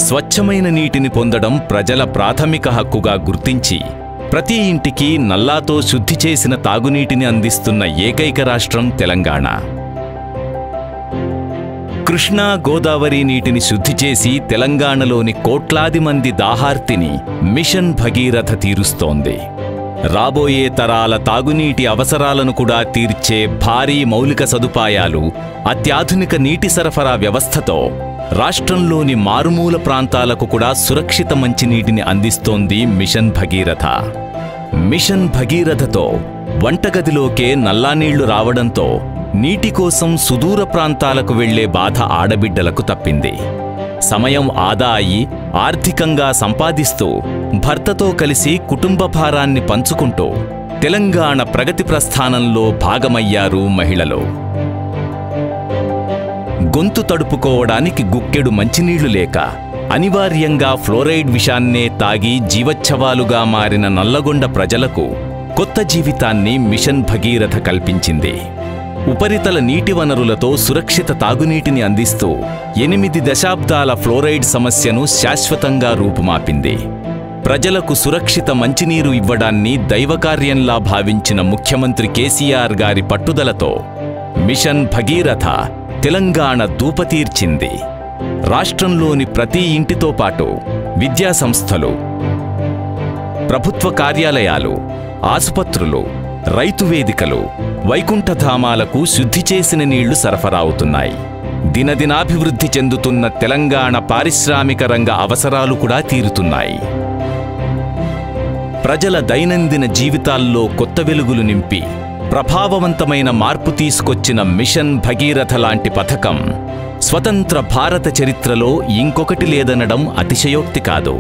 స్వచ్ఛమైన నీటిని పొందడం ప్రజల ప్రాథమిక హక్కుగా గుర్తించి ప్రతి ఇంటికి నల్లాతో శుద్ధి చేసిన తాగునీటిని అందిస్తున్న ఏకైక రాష్ట్రం తెలంగాణ. కృష్ణా గోదావరి నీటిని శుద్ధి చేసి తెలంగాణలోని కోట్లాది మంది దాహార్తిని మిషన్ భగీరథ తీరుస్తోంది. రాబోయే తరాల తాగునీటి అవసరాలను కూడా తీర్చే భారీ మౌలిక సదుపాయాలు, అత్యాధునిక నీటి సరఫరా వ్యవస్థతో రాష్ట్రంలోని మారుమూల ప్రాంతాలకు కూడా సురక్షిత మంచినీటిని అందిస్తోంది మిషన్ భగీరథ. మిషన్ భగీరథతో వంటగదిలోకే నల్లానీళ్లు రావడంతో నీటి కోసం సుదూర ప్రాంతాలకు వెళ్లే బాధ ఆడబిడ్డలకు తప్పింది. సమయం ఆదా అయి ఆర్థికంగా సంపాదిస్తూ భర్తతో కలిసి కుటుంబ భారాన్ని పంచుకుంటూ తెలంగాణ ప్రగతి ప్రస్థానంలో భాగమయ్యారు మహిళలు. గొంతు తడుపుకోవడానికి గుక్కెడు మంచినీళ్లు లేక అనివార్యంగా ఫ్లోరైడ్ విషాన్నే తాగి జీవచ్ఛవాలుగా మారిన నల్లగొండ ప్రజలకు కొత్త జీవితాన్ని మిషన్ భగీరథ కల్పించింది. ఉపరితల నీటి వనరులతో సురక్షిత తాగునీటిని అందిస్తూ 8 దశాబ్దాల ఫ్లోరైడ్ సమస్యను శాశ్వతంగా రూపుమాపింది. ప్రజలకు సురక్షిత మంచినీరు ఇవ్వడాన్ని దైవకార్యంలా భావించిన ముఖ్యమంత్రి కేసీఆర్ గారి పట్టుదలతో మిషన్ భగీరథ తెలంగాణ దూపతీర్చింది. రాష్ట్రంలోని ప్రతి ఇంటితో పాటు విద్యాసంస్థలు, ప్రభుత్వ కార్యాలయాలు, ఆసుపత్రులు, రైతు వేదికలు, వైకుంఠధామాలకు శుద్ధి చేసిన నీళ్లు సరఫరా అవుతున్నాయి. దినదినాభివృద్ధి చెందుతున్న తెలంగాణ పారిశ్రామిక రంగ అవసరాలు కూడా తీరుతున్నాయి. ప్రజల దైనందిన జీవితాల్లో కొత్త వెలుగులు నింపి ప్రభావవంతమైన మార్పు తీసుకొచ్చిన మిషన్ భగీరథ లాంటి పథకం స్వతంత్ర భారత చరిత్రలో ఇంకొకటి లేదనడం అతిశయోక్తి కాదు.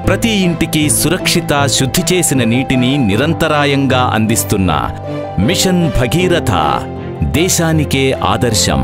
ప్రతి ఇంటికి సురక్షిత, శుద్ధి చేసిన నీటిని నిరంతరాయంగా అందిస్తున్న మిషన్ భగీరథ దేశానికే ఆదర్శం.